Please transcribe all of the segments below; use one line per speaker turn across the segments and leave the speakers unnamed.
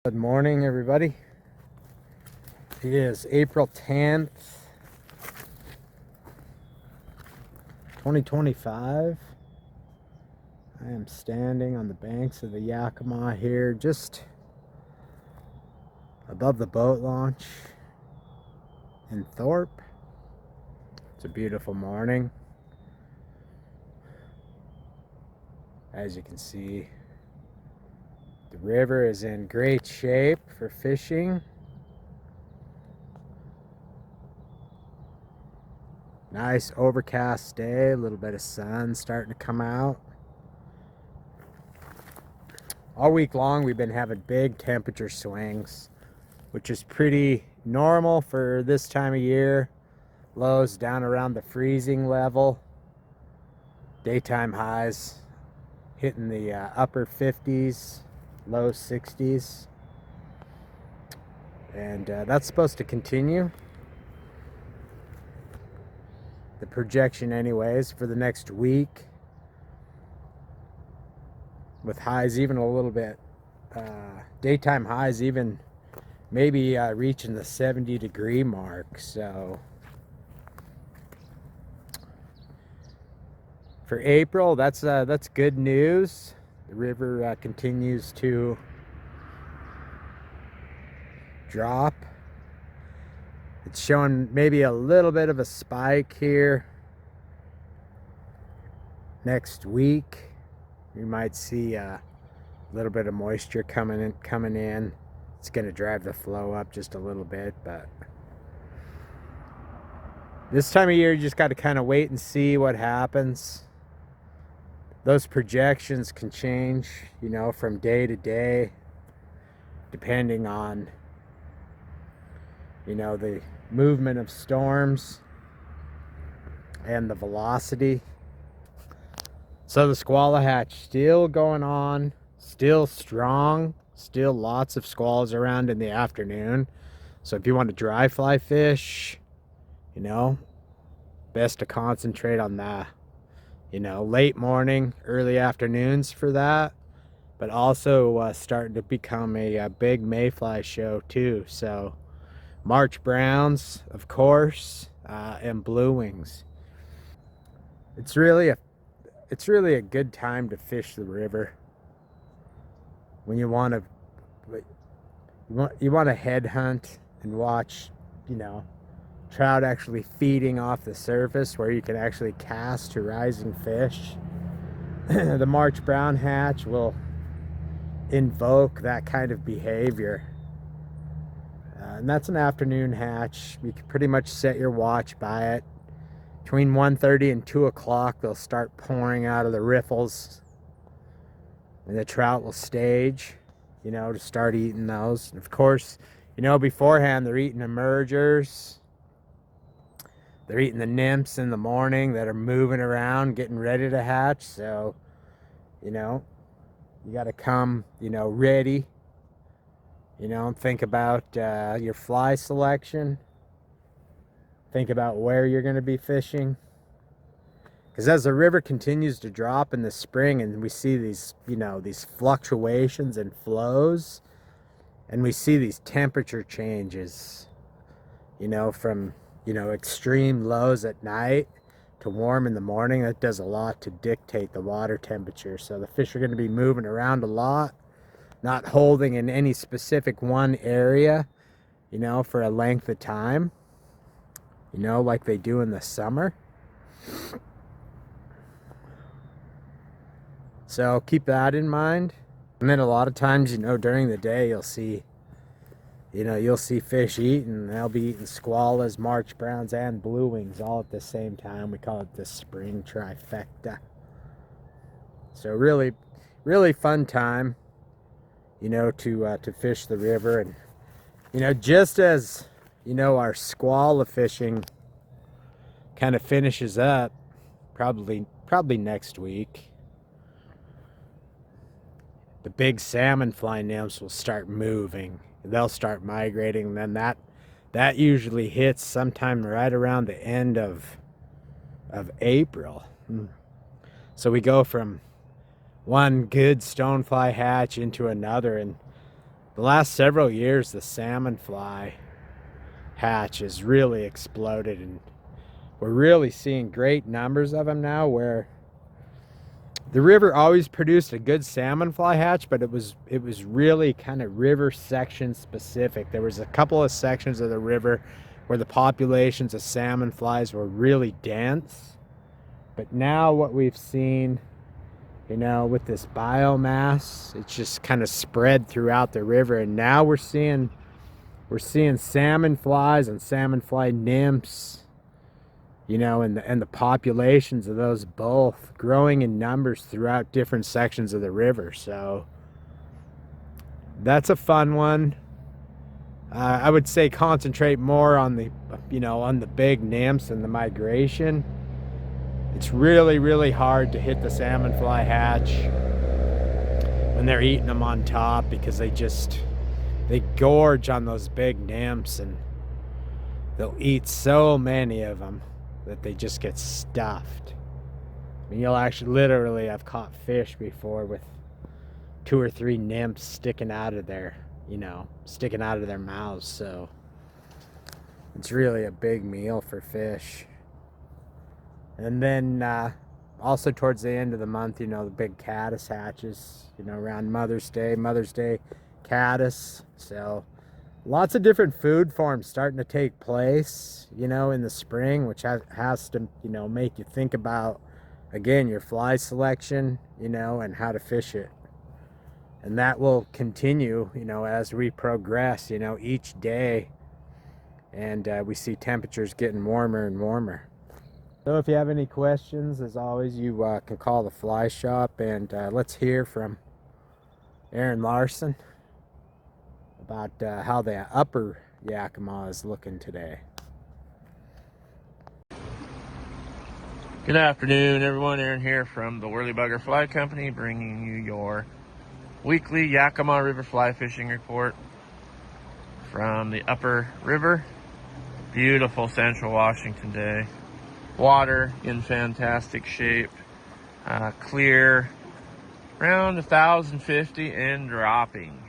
Good morning, everybody. It is April 10th, 2025. I am standing on the banks of the Yakima here, just above the boat launch in Thorp. It's a beautiful morning. As you can see, the river is in great shape for fishing. Nice overcast day, a little bit of sun starting to come out. All week long we've been having big temperature swings, which is pretty normal for this time of year. Lows down around the freezing level. Daytime highs hitting the upper 50s, low 60s. And that's supposed to continue. The projection anyways for the next week, with highs even a little bit, daytime highs even maybe reaching the 70-degree mark. So for April, that's good news. The river continues to drop. It's showing maybe a little bit of a spike here. Next week, we might see a little bit of moisture coming in. It's going to drive the flow up just a little bit, but this time of year, you just got to kind of wait and see what happens. Those projections can change, you know, from day to day, depending on, you know, the movement of storms and the velocity. So the squall hatch still going on, still strong, still lots of squalls around in the afternoon. So if you want to dry fly fish, you know, best to concentrate on the, you know, late morning, early afternoons for that. But also starting to become a big mayfly show too. So March browns, of course, and blue wings. It's really a good time to fish the river when you want to head hunt and watch, you know, trout actually feeding off the surface where you can actually cast to rising fish. The March brown hatch will invoke that kind of behavior. And that's an afternoon hatch. You can pretty much set your watch by it. Between 1:30 and 2 o'clock, they'll start pouring out of the riffles. And the trout will stage, you know, to start eating those. And of course, you know, beforehand, they're eating emergers. They're eating the nymphs in the morning that are moving around, getting ready to hatch. So, you know, you got to come, you know, ready. You know, think about your fly selection. Think about where you're going to be fishing. Because as the river continues to drop in the spring and we see these, you know, these fluctuations and flows, and we see these temperature changes, you know, from, you know, extreme lows at night to warm in the morning, that does a lot to dictate the water temperature. So the fish are going to be moving around a lot, not holding in any specific one area, you know, for a length of time, you know, like they do in the summer. So keep that in mind. And then a lot of times, you know, during the day, you'll see fish eating. They'll be eating squallas, March browns, and blue wings all at the same time. We call it the spring trifecta. So really, really fun time, you know, to fish the river. And, you know, just as, you know, our squall fishing kind of finishes up, probably next week, the big salmon fly nymphs will start moving. They'll start migrating. And then that usually hits sometime right around the end of April. So we go from one good stonefly hatch into another, and the last several years, the salmon fly hatch has really exploded, and we're really seeing great numbers of them now, where the river always produced a good salmon fly hatch, but it was really kind of river section specific. There was a couple of sections of the river where the populations of salmon flies were really dense. But now what we've seen, you know, with this biomass, it's just kind of spread throughout the river, and now we're seeing salmon flies and salmon fly nymphs, you know, and the populations of those both growing in numbers throughout different sections of the river. So that's a fun one. I would say concentrate more on the, you know, on the big nymphs and the migration. It's really, really hard to hit the salmon fly hatch when they're eating them on top, because they gorge on those big nymphs, and they'll eat so many of them that they just get stuffed. I mean, you'll actually literally, I've caught fish before with 2 or 3 nymphs sticking out of their, you know, sticking out of their mouths. So it's really a big meal for fish. And then also towards the end of the month, you know, the big caddis hatches, you know, around Mother's Day caddis. So lots of different food forms starting to take place, you know, in the spring, which has to, you know, make you think about, again, your fly selection, you know, and how to fish it. And that will continue, you know, as we progress, you know, each day, and we see temperatures getting warmer and warmer. So if you have any questions, as always, you can call the fly shop, and let's hear from Aron Larsen about how the Uppper Yakima is looking today.
Good afternoon, everyone. Aron here from the Worley Bugger Fly Company, bringing you your weekly Yakima River fly fishing report from the Uppper River. Beautiful central Washington day. Water in fantastic shape. Clear, around 1,050 and dropping.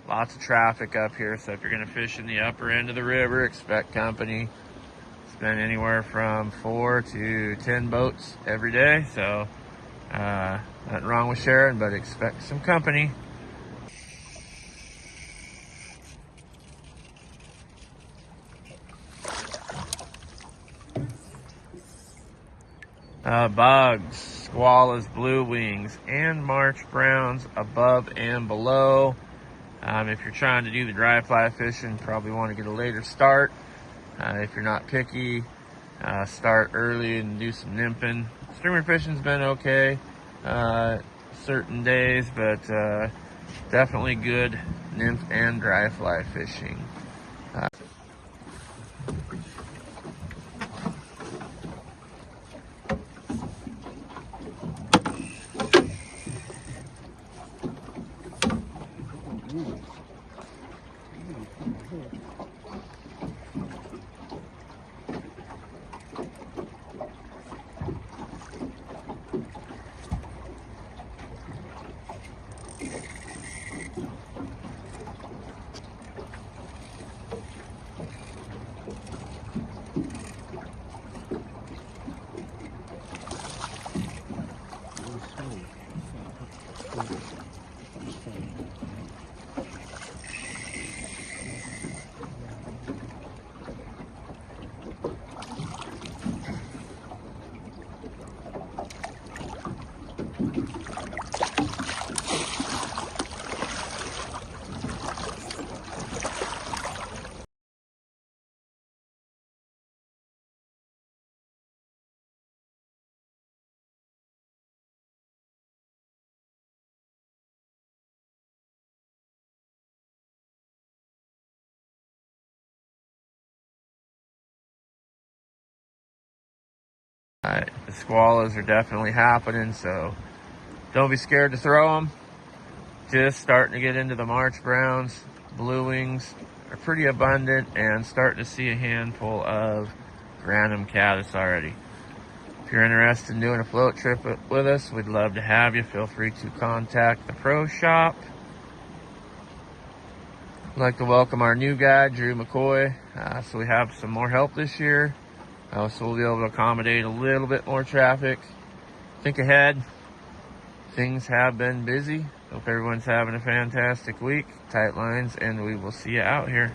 Lots of traffic up here, so if you're going to fish in the upper end of the river, expect company. It's been anywhere from 4 to 10 boats every day, so nothing wrong with sharing, but expect some company. Bugs, squallas, blue wings, and march browns above and below. If you're trying to do the dry fly fishing, probably want to get a later start. If you're not picky, start early and do some nymphing. Streamer fishing's been okay certain days, but definitely good nymph and dry fly fishing. The squallas are definitely happening, so don't be scared to throw them. Just starting to get into the March browns. Blue wings are pretty abundant, and starting to see a handful of Granum caddis already. If you're interested in doing a float trip with us, we'd love to have you. Feel free to contact the Pro Shop. I'd like to welcome our new guy, Drew McCoy. So we have some more help this year. So we'll be able to accommodate a little bit more traffic. Think ahead. Things have been busy. Hope everyone's having a fantastic week. Tight lines, and we will see you out here.